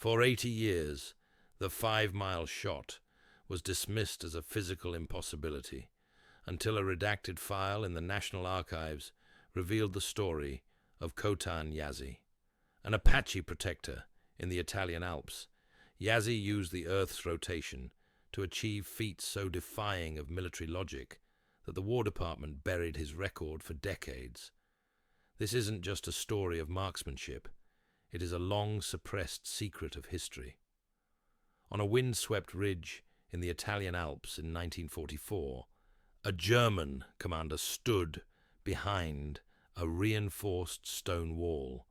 For 80 years, the 5-mile shot was dismissed as a physical impossibility, until a redacted file in the National Archives revealed the story of Khotan Yazzie. An Apache protector in the Italian Alps, Yazzie used the Earth's rotation to achieve feats so defying of military logic that the War Department buried his record for decades. This isn't just a story of marksmanship, it is a long-suppressed secret of history. On a wind-swept ridge in the Italian Alps in 1944, a German commander stood behind a reinforced stone wall,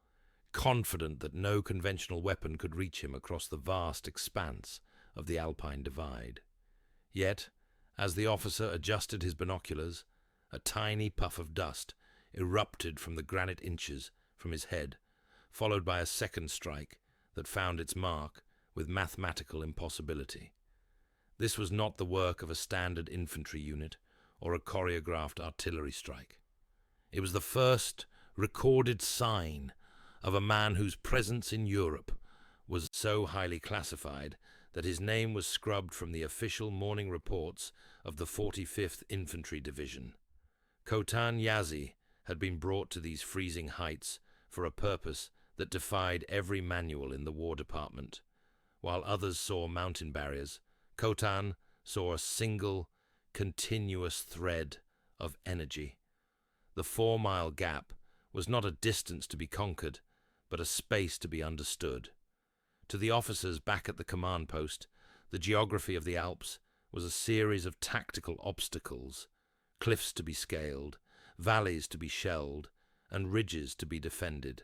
confident that no conventional weapon could reach him across the vast expanse of the Alpine Divide. Yet, as the officer adjusted his binoculars, a tiny puff of dust erupted from the granite inches from his head, followed by a second strike that found its mark with mathematical impossibility. This was not the work of a standard infantry unit or a choreographed artillery strike. It was the first recorded sign of a man whose presence in Europe was so highly classified that his name was scrubbed from the official morning reports of the 45th Infantry Division. Khotan Yazzie had been brought to these freezing heights for a purpose that defied every manual in the War Department. While others saw mountain barriers, Khotan saw a single, continuous thread of energy. The 4-mile gap was not a distance to be conquered, but a space to be understood. To the officers back at the command post, the geography of the Alps was a series of tactical obstacles, cliffs to be scaled, valleys to be shelled, and ridges to be defended.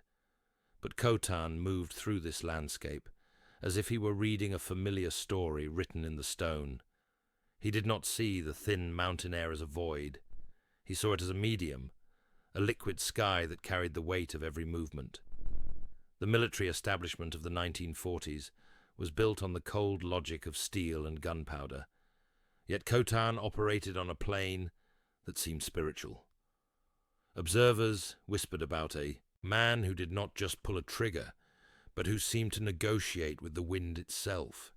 But Khotan moved through this landscape as if he were reading a familiar story written in the stone. He did not see the thin mountain air as a void. He saw it as a medium, a liquid sky that carried the weight of every movement. The military establishment of the 1940s was built on the cold logic of steel and gunpowder, yet Khotan operated on a plane that seemed spiritual. Observers whispered about a man who did not just pull a trigger, but who seemed to negotiate with the wind itself.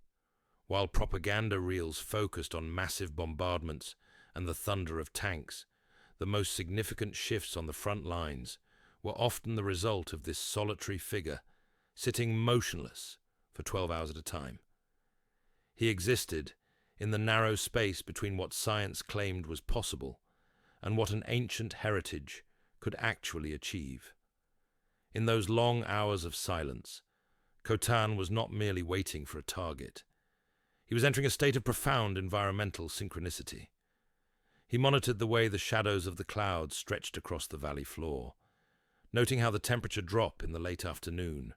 While propaganda reels focused on massive bombardments and the thunder of tanks, the most significant shifts on the front lines were often the result of this solitary figure sitting motionless for 12 hours at a time. He existed in the narrow space between what science claimed was possible and what an ancient heritage could actually achieve. In those long hours of silence, Khotan was not merely waiting for a target. He was entering a state of profound environmental synchronicity. He monitored the way the shadows of the clouds stretched across the valley floor, noting how the temperature drop in the late afternoon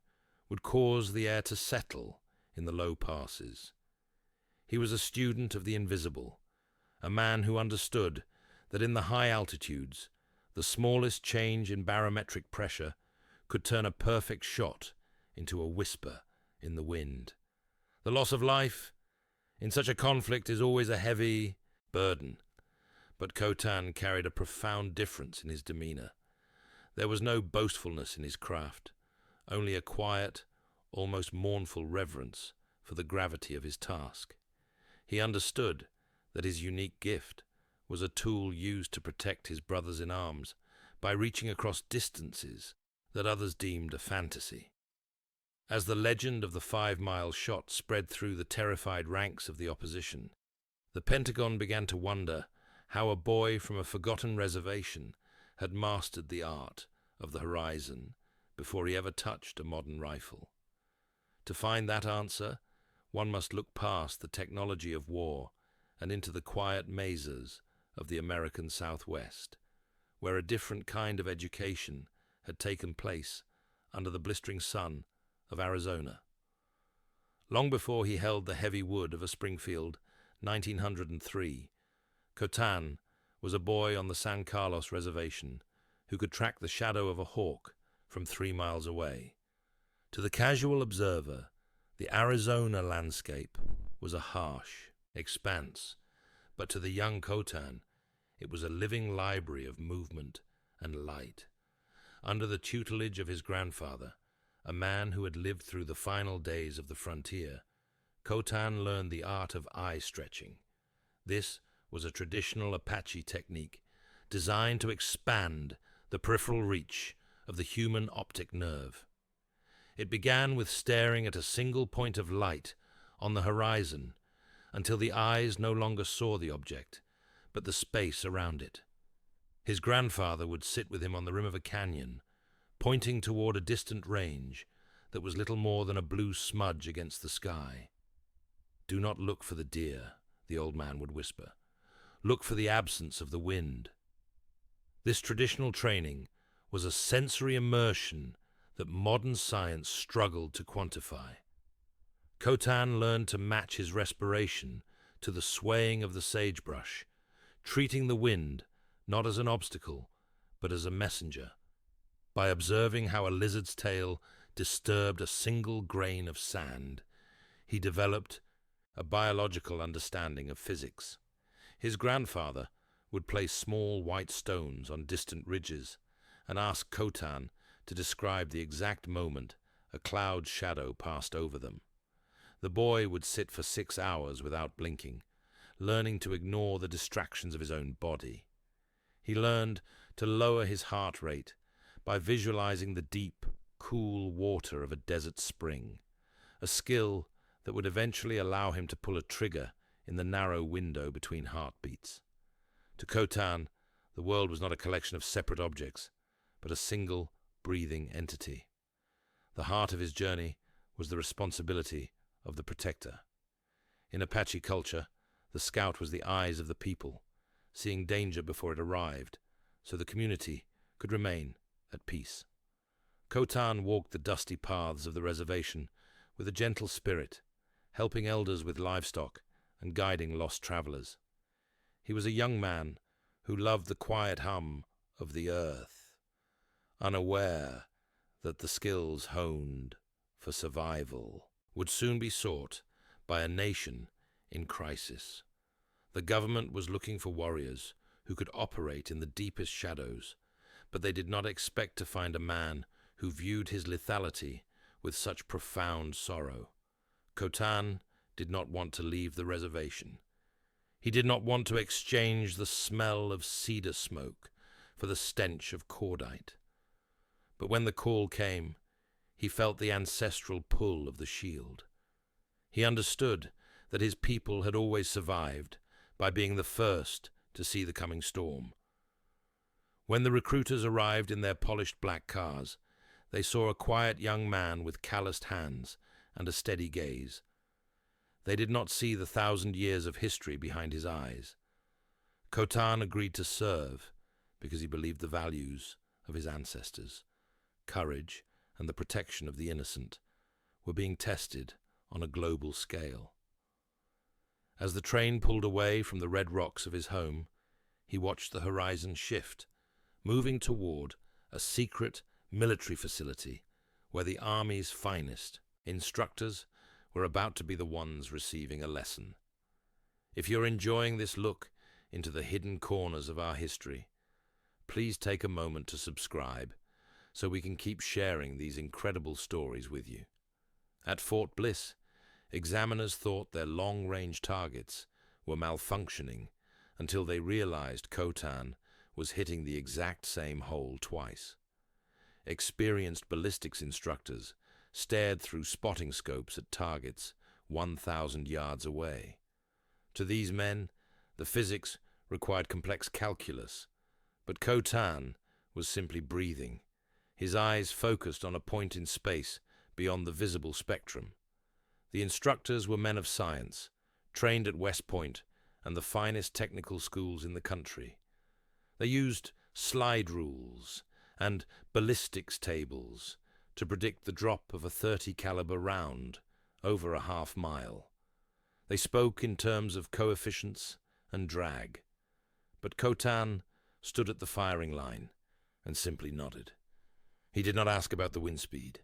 would cause the air to settle in the low passes. He was a student of the invisible, a man who understood that in the high altitudes, the smallest change in barometric pressure could turn a perfect shot into a whisper in the wind. The loss of life in such a conflict is always a heavy burden, but Khotan carried a profound difference in his demeanor. There was no boastfulness in his craft, only a quiet, almost mournful reverence for the gravity of his task. He understood that his unique gift was a tool used to protect his brothers in arms by reaching across distances that others deemed a fantasy. As the legend of the 5-mile shot spread through the terrified ranks of the opposition, the Pentagon began to wonder how a boy from a forgotten reservation had mastered the art of the horizon before he ever touched a modern rifle. To find that answer, one must look past the technology of war and into the quiet mazes of the American Southwest, where a different kind of education had taken place under the blistering sun of Arizona. Long before he held the heavy wood of a Springfield 1903, Khotan was a boy on the San Carlos Reservation who could track the shadow of a hawk from 3 miles away. To the casual observer, the Arizona landscape was a harsh expanse, but to the young Khotan, it was a living library of movement and light. Under the tutelage of his grandfather, a man who had lived through the final days of the frontier, Khotan learned the art of eye stretching. This was a traditional Apache technique designed to expand the peripheral reach of the human optic nerve. It began with staring at a single point of light on the horizon until the eyes no longer saw the object, but the space around it. His grandfather would sit with him on the rim of a canyon, pointing toward a distant range that was little more than a blue smudge against the sky. "Do not look for the deer," the old man would whisper. "Look for the absence of the wind." This traditional training was a sensory immersion that modern science struggled to quantify. Khotan learned to match his respiration to the swaying of the sagebrush, treating the wind not as an obstacle, but as a messenger. By observing how a lizard's tail disturbed a single grain of sand, he developed a biological understanding of physics. His grandfather would place small white stones on distant ridges and ask Khotan to describe the exact moment a cloud's shadow passed over them. The boy would sit for 6 hours without blinking, learning to ignore the distractions of his own body. He learned to lower his heart rate by visualizing the deep, cool water of a desert spring, a skill that would eventually allow him to pull a trigger in the narrow window between heartbeats. To Khotan, the world was not a collection of separate objects, but a single, breathing entity. The heart of his journey was the responsibility of the protector. In Apache culture, the scout was the eyes of the people, seeing danger before it arrived, so the community could remain at peace. Khotan walked the dusty paths of the reservation with a gentle spirit, helping elders with livestock and guiding lost travelers. He was a young man who loved the quiet hum of the earth, unaware that the skills honed for survival would soon be sought by a nation in crisis. The government was looking for warriors who could operate in the deepest shadows, but they did not expect to find a man who viewed his lethality with such profound sorrow. Khotan did not want to leave the reservation. He did not want to exchange the smell of cedar smoke for the stench of cordite. But when the call came, he felt the ancestral pull of the shield. He understood that his people had always survived by being the first to see the coming storm. When the recruiters arrived in their polished black cars, they saw a quiet young man with calloused hands and a steady gaze. They did not see the 1,000 years of history behind his eyes. Khotan agreed to serve because he believed the values of his ancestors, courage and the protection of the innocent, were being tested on a global scale. As the train pulled away from the red rocks of his home, he watched the horizon shift, moving toward a secret military facility where the Army's finest instructors were about to be the ones receiving a lesson. If you're enjoying this look into the hidden corners of our history, please take a moment to subscribe so we can keep sharing these incredible stories with you. At Fort Bliss, examiners thought their long-range targets were malfunctioning until they realized Khotan was hitting the exact same hole twice. Experienced ballistics instructors stared through spotting scopes at targets 1,000 yards away. To these men, the physics required complex calculus, but Khotan was simply breathing, his eyes focused on a point in space beyond the visible spectrum. The instructors were men of science, trained at West Point and the finest technical schools in the country. They used slide rules and ballistics tables to predict the drop of a .30 caliber round over a half mile. They spoke in terms of coefficients and drag, but Khotan stood at the firing line and simply nodded. He did not ask about the wind speed.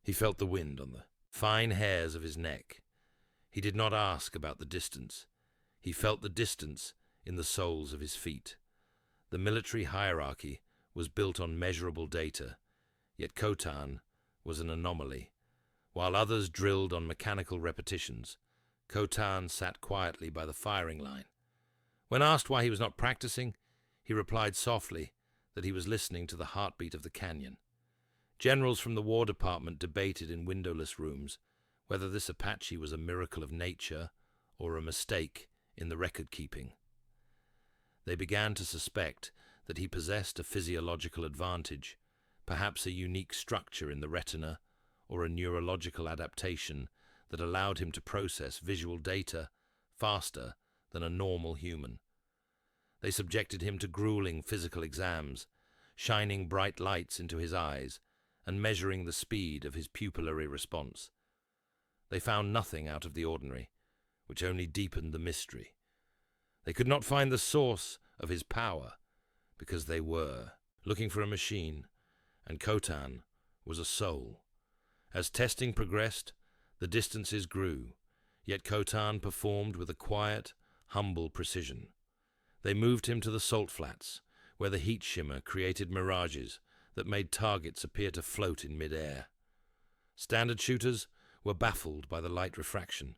He felt the wind on the fine hairs of his neck. He did not ask about the distance. He felt the distance in the soles of his feet. The military hierarchy was built on measurable data, yet Khotan was an anomaly. While others drilled on mechanical repetitions, Khotan sat quietly by the firing line. When asked why he was not practicing, he replied softly that he was listening to the heartbeat of the canyon. Generals from the War Department debated in windowless rooms whether this Apache was a miracle of nature or a mistake in the record-keeping. They began to suspect that he possessed a physiological advantage, perhaps a unique structure in the retina or a neurological adaptation that allowed him to process visual data faster than a normal human. They subjected him to grueling physical exams, shining bright lights into his eyes and measuring the speed of his pupillary response. They found nothing out of the ordinary, which only deepened the mystery. They could not find the source of his power because they were looking for a machine, and Khotan was a soul. As testing progressed, the distances grew, yet Khotan performed with a quiet, humble precision. They moved him to the salt flats, where the heat shimmer created mirages that made targets appear to float in mid-air. Standard shooters were baffled by the light refraction,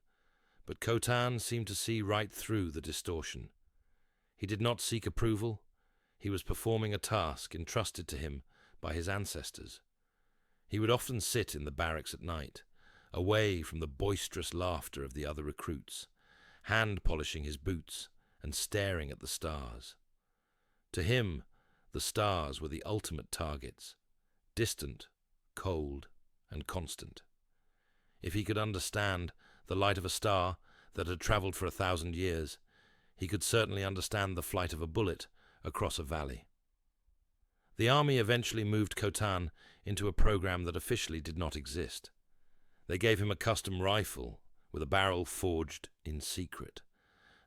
but Khotan seemed to see right through the distortion. He did not seek approval. He was performing a task entrusted to him by his ancestors. He would often sit in the barracks at night, away from the boisterous laughter of the other recruits, hand-polishing his boots and staring at the stars. To him, the stars were the ultimate targets, distant, cold, and constant. If he could understand the light of a star that had traveled for 1,000 years, he could certainly understand the flight of a bullet across a valley. The army eventually moved Khotan into a program that officially did not exist. They gave him a custom rifle with a barrel forged in secret,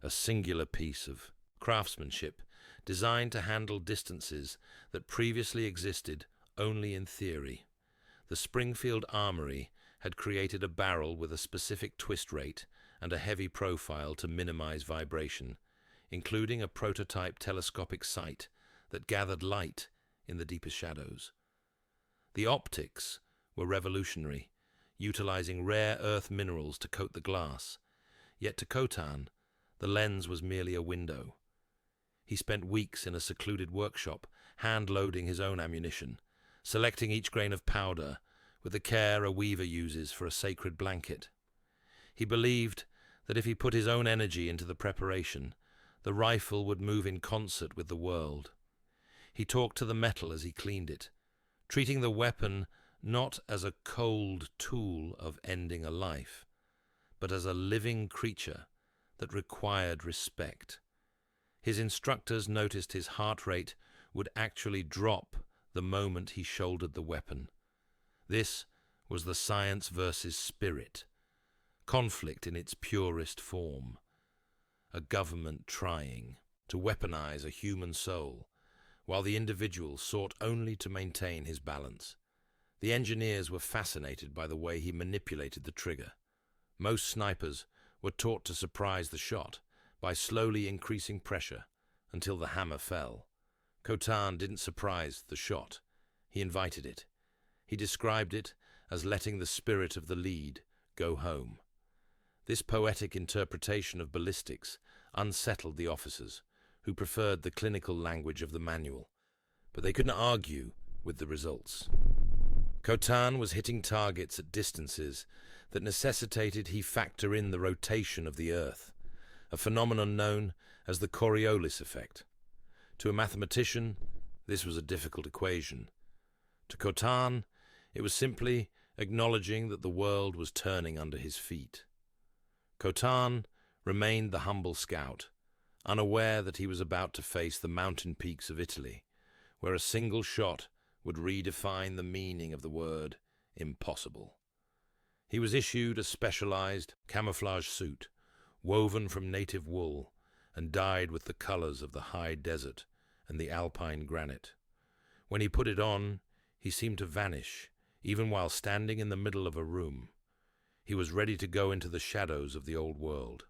a singular piece of craftsmanship designed to handle distances that previously existed only in theory. The Springfield Armory had created a barrel with a specific twist rate and a heavy profile to minimize vibration, including a prototype telescopic sight that gathered light in the deepest shadows. The optics were revolutionary, utilizing rare earth minerals to coat the glass, yet to Khotan, the lens was merely a window. He spent weeks in a secluded workshop, hand-loading his own ammunition, selecting each grain of powder with the care a weaver uses for a sacred blanket. He believed that if he put his own energy into the preparation, the rifle would move in concert with the world. He talked to the metal as he cleaned it, treating the weapon not as a cold tool of ending a life, but as a living creature that required respect. His instructors noticed his heart rate would actually drop the moment he shouldered the weapon. This was the science versus spirit, conflict in its purest form. A government trying to weaponize a human soul, while the individual sought only to maintain his balance. The engineers were fascinated by the way he manipulated the trigger. Most snipers were taught to surprise the shot by slowly increasing pressure until the hammer fell. Khotan didn't surprise the shot. He invited it. He described it as letting the spirit of the lead go home. This poetic interpretation of ballistics unsettled the officers, who preferred the clinical language of the manual, but they couldn't argue with the results. Khotan was hitting targets at distances that necessitated he factor in the rotation of the Earth, a phenomenon known as the Coriolis effect. To a mathematician, this was a difficult equation. To Khotan, it was simply acknowledging that the world was turning under his feet. Khotan remained the humble scout, unaware that he was about to face the mountain peaks of Italy, where a single shot would redefine the meaning of the word impossible. He was issued a specialized camouflage suit, woven from native wool and dyed with the colors of the high desert and the alpine granite. When he put it on, he seemed to vanish, even while standing in the middle of a room. He was ready to go into the shadows of the old world.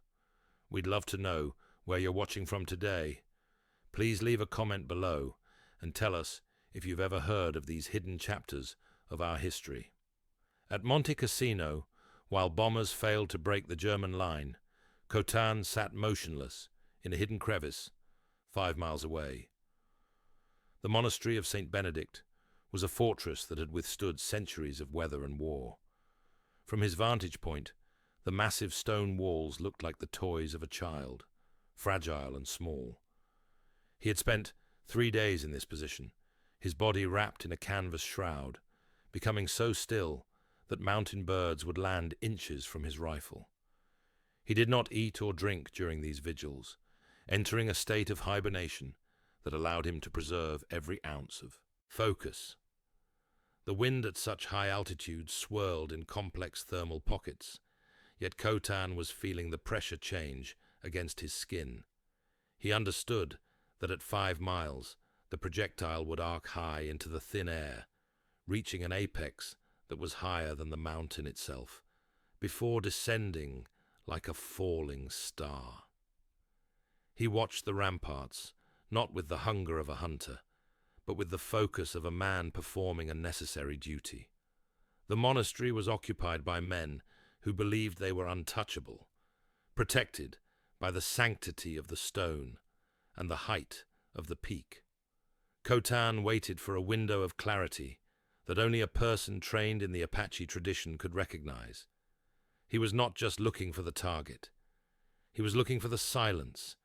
We'd love to know where you're watching from today. Please leave a comment below and tell us if you've ever heard of these hidden chapters of our history. At Monte Cassino, while bombers failed to break the German line, Khotan sat motionless in a hidden crevice 5 miles away. The monastery of St. Benedict was a fortress that had withstood centuries of weather and war. From his vantage point, the massive stone walls looked like the toys of a child, fragile and small. He had spent 3 days in this position, his body wrapped in a canvas shroud, becoming so still that mountain birds would land inches from his rifle. He did not eat or drink during these vigils, entering a state of hibernation that allowed him to preserve every ounce of focus. The wind at such high altitudes swirled in complex thermal pockets, yet Khotan was feeling the pressure change against his skin. He understood that at 5 miles, the projectile would arc high into the thin air, reaching an apex that was higher than the mountain itself, before descending like a falling star. He watched the ramparts, not with the hunger of a hunter, but with the focus of a man performing a necessary duty. The monastery was occupied by men who believed they were untouchable, protected by the sanctity of the stone and the height of the peak. Khotan waited for a window of clarity that only a person trained in the Apache tradition could recognize. He was not just looking for the target. He was looking for the silence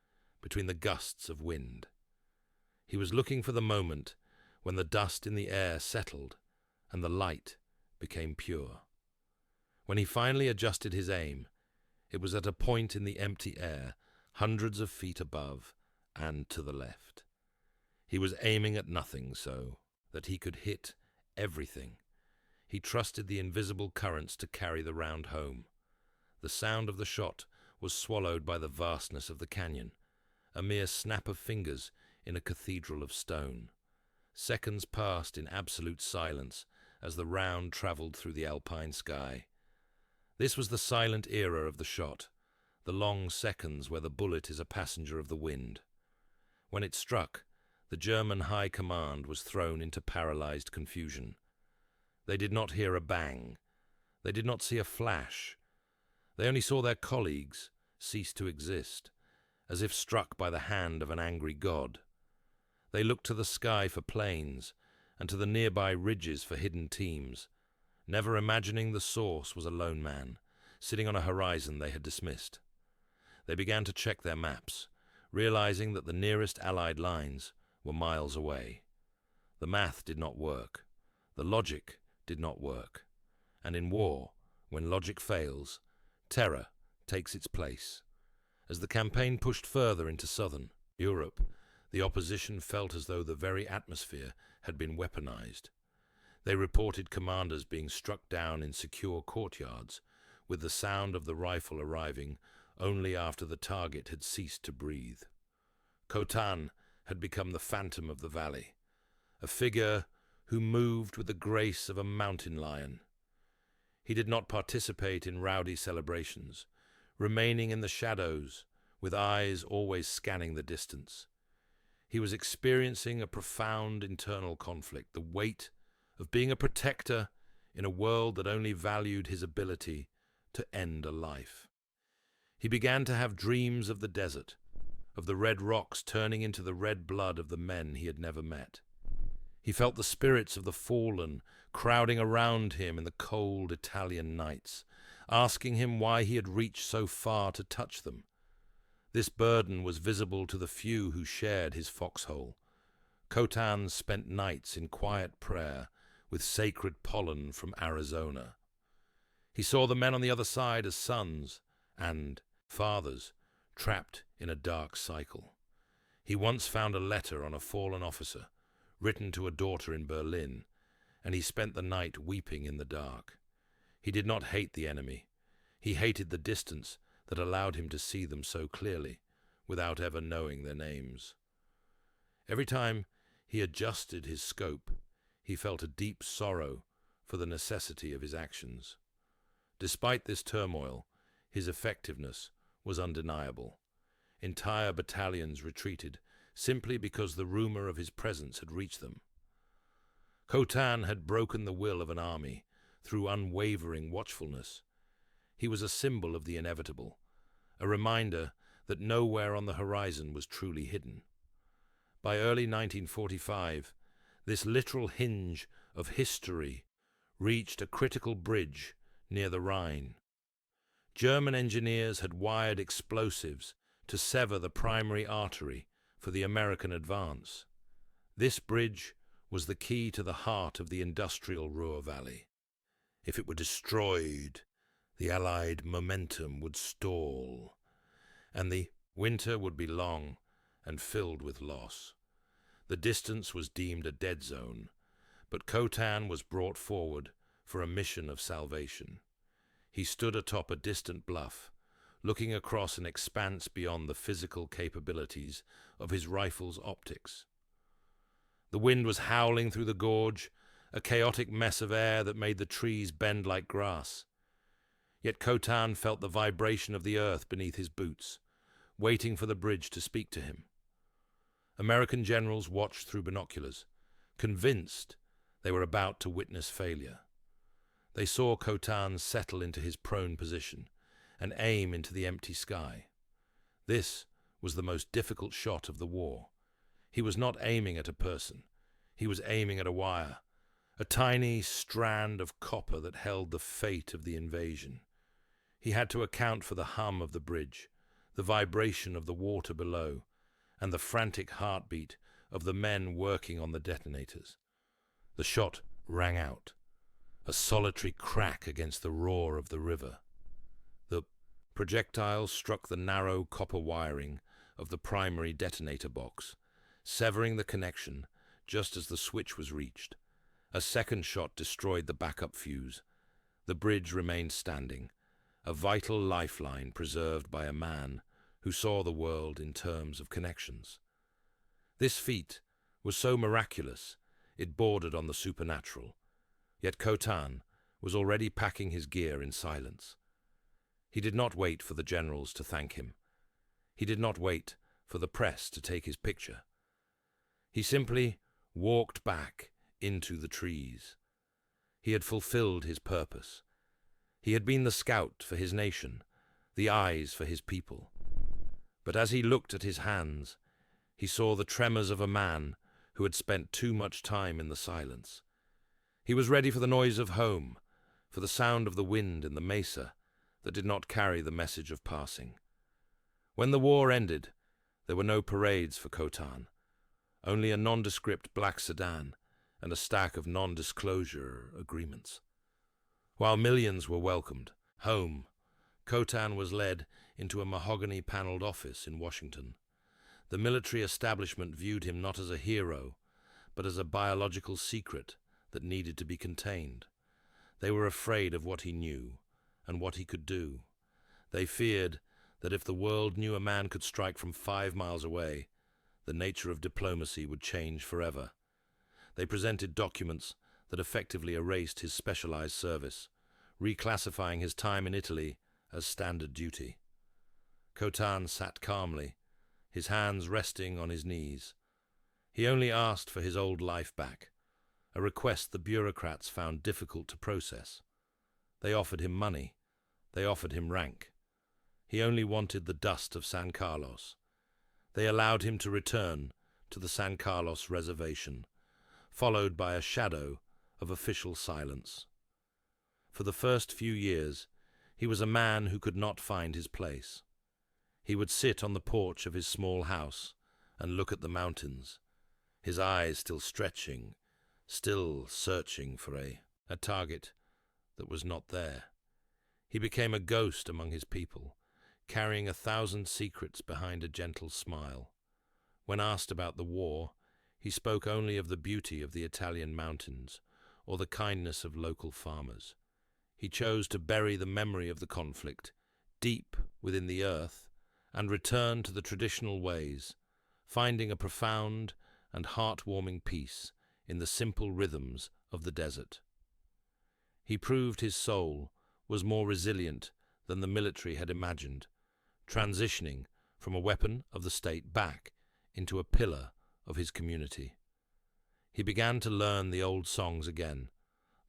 between the gusts of wind. He was looking for the moment when the dust in the air settled and the light became pure. When he finally adjusted his aim, it was at a point in the empty air, hundreds of feet above and to the left. He was aiming at nothing so that he could hit everything. He trusted the invisible currents to carry the round home. The sound of the shot was swallowed by the vastness of the canyon, a mere snap of fingers in a cathedral of stone. Seconds passed in absolute silence as the round traveled through the alpine sky. This was the silent era of the shot, the long seconds where the bullet is a passenger of the wind. When it struck, the German high command was thrown into paralyzed confusion. They did not hear a bang. They did not see a flash. They only saw their colleagues cease to exist, as if struck by the hand of an angry god. They looked to the sky for planes and to the nearby ridges for hidden teams, never imagining the source was a lone man, sitting on a horizon they had dismissed. They began to check their maps, realizing that the nearest Allied lines were miles away. The math did not work. The logic did not work. And in war, when logic fails, terror takes its place. As the campaign pushed further into southern Europe, the opposition felt as though the very atmosphere had been weaponized. They reported commanders being struck down in secure courtyards, with the sound of the rifle arriving only after the target had ceased to breathe. Khotan had become the phantom of the valley, a figure who moved with the grace of a mountain lion. He did not participate in rowdy celebrations, remaining in the shadows with eyes always scanning the distance. He was experiencing a profound internal conflict, the weight of being a protector in a world that only valued his ability to end a life. He began to have dreams of the desert, of the red rocks turning into the red blood of the men he had never met. He felt the spirits of the fallen crowding around him in the cold Italian nights, asking him why he had reached so far to touch them. This burden was visible to the few who shared his foxhole. Khotan spent nights in quiet prayer with sacred pollen from Arizona. He saw the men on the other side as sons and fathers trapped in a dark cycle. He once found a letter on a fallen officer, written to a daughter in Berlin, and he spent the night weeping in the dark. He did not hate the enemy. He hated the distance that allowed him to see them so clearly, without ever knowing their names. Every time he adjusted his scope, he felt a deep sorrow for the necessity of his actions. Despite this turmoil, his effectiveness was undeniable. Entire battalions retreated simply because the rumor of his presence had reached them. Khotan had broken the will of an army, through unwavering watchfulness. He was a symbol of the inevitable, a reminder that nowhere on the horizon was truly hidden. By early 1945, this literal hinge of history reached a critical bridge near the Rhine. German engineers had wired explosives to sever the primary artery for the American advance. This bridge was the key to the heart of the industrial Ruhr Valley. If it were destroyed, the Allied momentum would stall, and the winter would be long and filled with loss. The distance was deemed a dead zone, but Khotan was brought forward for a mission of salvation. He stood atop a distant bluff, looking across an expanse beyond the physical capabilities of his rifle's optics. The wind was howling through the gorge, a chaotic mess of air that made the trees bend like grass. Yet Khotan felt the vibration of the earth beneath his boots, waiting for the bridge to speak to him. American generals watched through binoculars, convinced they were about to witness failure. They saw Khotan settle into his prone position and aim into the empty sky. This was the most difficult shot of the war. He was not aiming at a person. He was aiming at a wire, a tiny strand of copper that held the fate of the invasion. He had to account for the hum of the bridge, the vibration of the water below, and the frantic heartbeat of the men working on the detonators. The shot rang out, a solitary crack against the roar of the river. The projectile struck the narrow copper wiring of the primary detonator box, severing the connection just as the switch was reached. A second shot destroyed the backup fuse. The bridge remained standing, a vital lifeline preserved by a man who saw the world in terms of connections. This feat was so miraculous it bordered on the supernatural, yet Khotan was already packing his gear in silence. He did not wait for the generals to thank him. He did not wait for the press to take his picture. He simply walked back into the trees. He had fulfilled his purpose. He had been the scout for his nation, the eyes for his people. But as he looked at his hands, he saw the tremors of a man who had spent too much time in the silence. He was ready for the noise of home, for the sound of the wind in the mesa that did not carry the message of passing. When the war ended, there were no parades for Khotan, only a nondescript black sedan and a stack of non-disclosure agreements. While millions were welcomed home, Khotan was led into a mahogany-paneled office in Washington. The military establishment viewed him not as a hero, but as a biological secret that needed to be contained. They were afraid of what he knew and what he could do. They feared that if the world knew a man could strike from 5 miles away, the nature of diplomacy would change forever. They presented documents that effectively erased his specialized service, reclassifying his time in Italy as standard duty. Khotan sat calmly, his hands resting on his knees. He only asked for his old life back, a request the bureaucrats found difficult to process. They offered him money. They offered him rank. He only wanted the dust of San Carlos. They allowed him to return to the San Carlos Reservation, followed by a shadow of official silence. For the first few years, he was a man who could not find his place. He would sit on the porch of his small house and look at the mountains, his eyes still stretching, still searching for a target that was not there. He became a ghost among his people, carrying 1,000 secrets behind a gentle smile. When asked about the war, he spoke only of the beauty of the Italian mountains or the kindness of local farmers. He chose to bury the memory of the conflict deep within the earth and return to the traditional ways, finding a profound and heartwarming peace in the simple rhythms of the desert. He proved his soul was more resilient than the military had imagined, transitioning from a weapon of the state back into a pillar of his community. He began to learn the old songs again,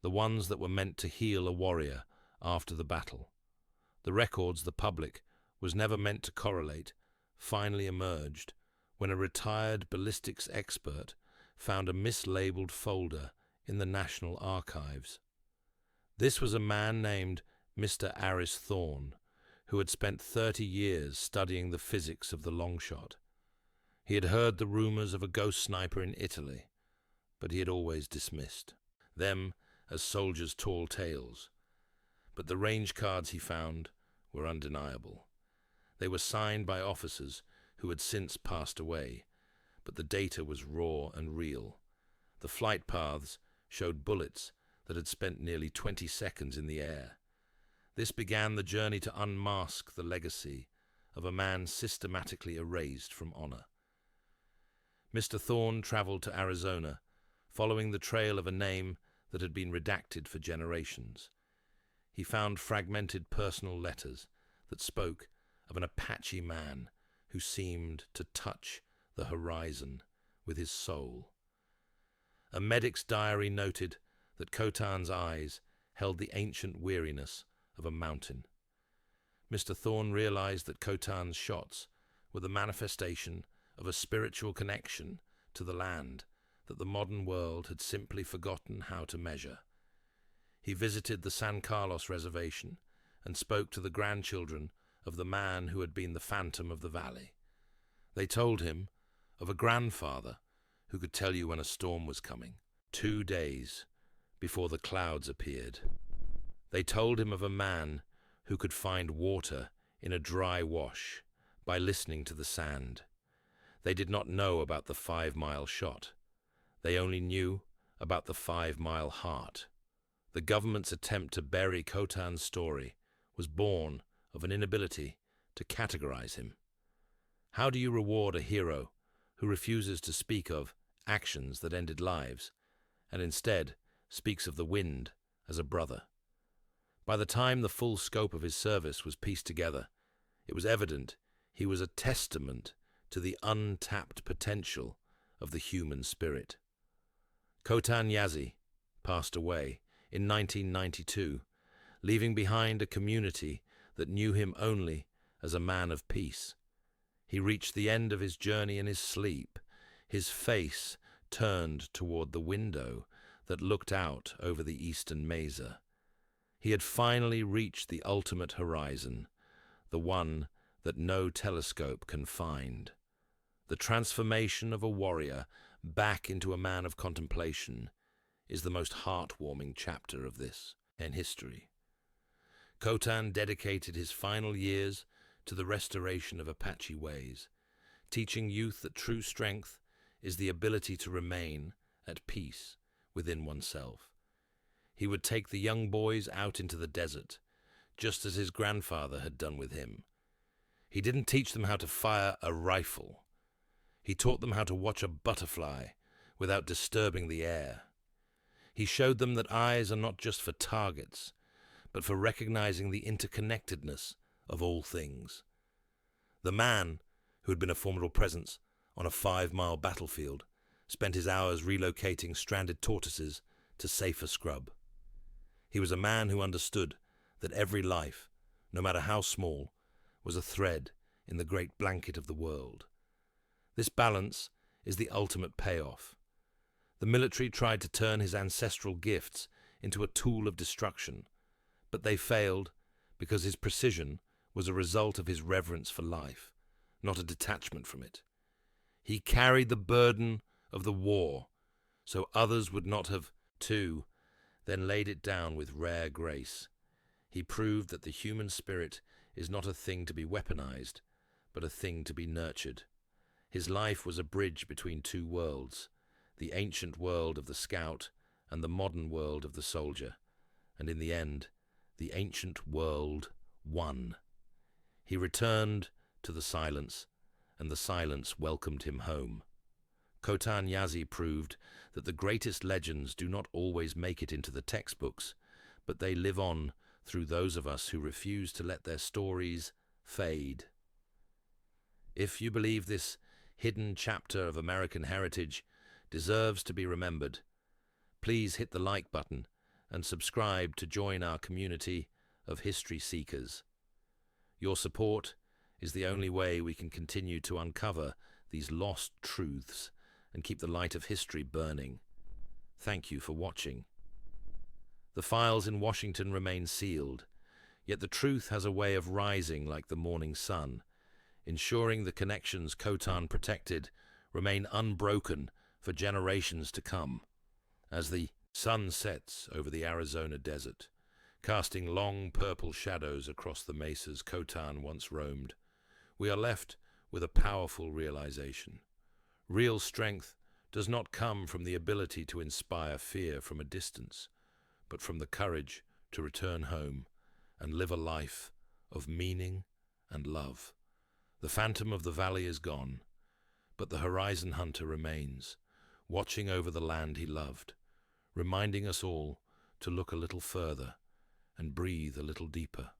the ones that were meant to heal a warrior after the battle. The records the public was never meant to correlate finally emerged when a retired ballistics expert found a mislabeled folder in the National Archives. This was a man named Mr. Aris Thorne, who had spent 30 years studying the physics of the long shot. He had heard the rumors of a ghost sniper in Italy, but he had always dismissed them as soldiers' tall tales. But the range cards he found were undeniable. They were signed by officers who had since passed away, but the data was raw and real. The flight paths showed bullets that had spent nearly 20 seconds in the air. This began the journey to unmask the legacy of a man systematically erased from honor. Mr. Thorne traveled to Arizona, following the trail of a name that had been redacted for generations. He found fragmented personal letters that spoke of an Apache man who seemed to touch the horizon with his soul. A medic's diary noted that Khotan's eyes held the ancient weariness of a mountain. Mr. Thorne realized that Khotan's shots were the manifestation of a spiritual connection to the land that the modern world had simply forgotten how to measure. He visited the San Carlos Reservation and spoke to the grandchildren of the man who had been the phantom of the valley. They told him of a grandfather who could tell you when a storm was coming, 2 days before the clouds appeared. They told him of a man who could find water in a dry wash by listening to the sand. They did not know about the 5-mile shot. They only knew about the 5-mile heart. The government's attempt to bury Khotan's story was born of an inability to categorize him. How do you reward a hero who refuses to speak of actions that ended lives, and instead speaks of the wind as a brother? By the time the full scope of his service was pieced together, it was evident he was a testament to the untapped potential of the human spirit. Khotan Yazzie passed away in 1992, leaving behind a community that knew him only as a man of peace. He reached the end of his journey in his sleep, his face turned toward the window that looked out over the eastern mesa. He had finally reached the ultimate horizon, the one that no telescope can find. The transformation of a warrior back into a man of contemplation is the most heartwarming chapter of this in history. Khotan dedicated his final years to the restoration of Apache ways, teaching youth that true strength is the ability to remain at peace within oneself. He would take the young boys out into the desert, just as his grandfather had done with him. He didn't teach them how to fire a rifle. He taught them how to watch a butterfly without disturbing the air. He showed them that eyes are not just for targets, but for recognizing the interconnectedness of all things. The man, who had been a formidable presence on a 5-mile battlefield, spent his hours relocating stranded tortoises to safer scrub. He was a man who understood that every life, no matter how small, was a thread in the great blanket of the world. This balance is the ultimate payoff. The military tried to turn his ancestral gifts into a tool of destruction, but they failed because his precision was a result of his reverence for life, not a detachment from it. He carried the burden of the war, so others would not have too, then laid it down with rare grace. He proved that the human spirit is not a thing to be weaponized, but a thing to be nurtured. His life was a bridge between two worlds, the ancient world of the scout and the modern world of the soldier, and in the end, the ancient world won. He returned to the silence, and the silence welcomed him home. Khotan Yazzie proved that the greatest legends do not always make it into the textbooks, but they live on through those of us who refuse to let their stories fade. If you believe this hidden chapter of American heritage deserves to be remembered, please hit the like button and subscribe to join our community of history seekers. Your support is the only way we can continue to uncover these lost truths and keep the light of history burning. Thank you for watching. The files in Washington remain sealed, yet the truth has a way of rising like the morning sun, ensuring the connections Khotan protected remain unbroken for generations to come. As the sun sets over the Arizona desert, casting long purple shadows across the mesas Khotan once roamed, we are left with a powerful realization. Real strength does not come from the ability to inspire fear from a distance, but from the courage to return home and live a life of meaning and love. The phantom of the valley is gone, but the horizon hunter remains, watching over the land he loved, reminding us all to look a little further and breathe a little deeper.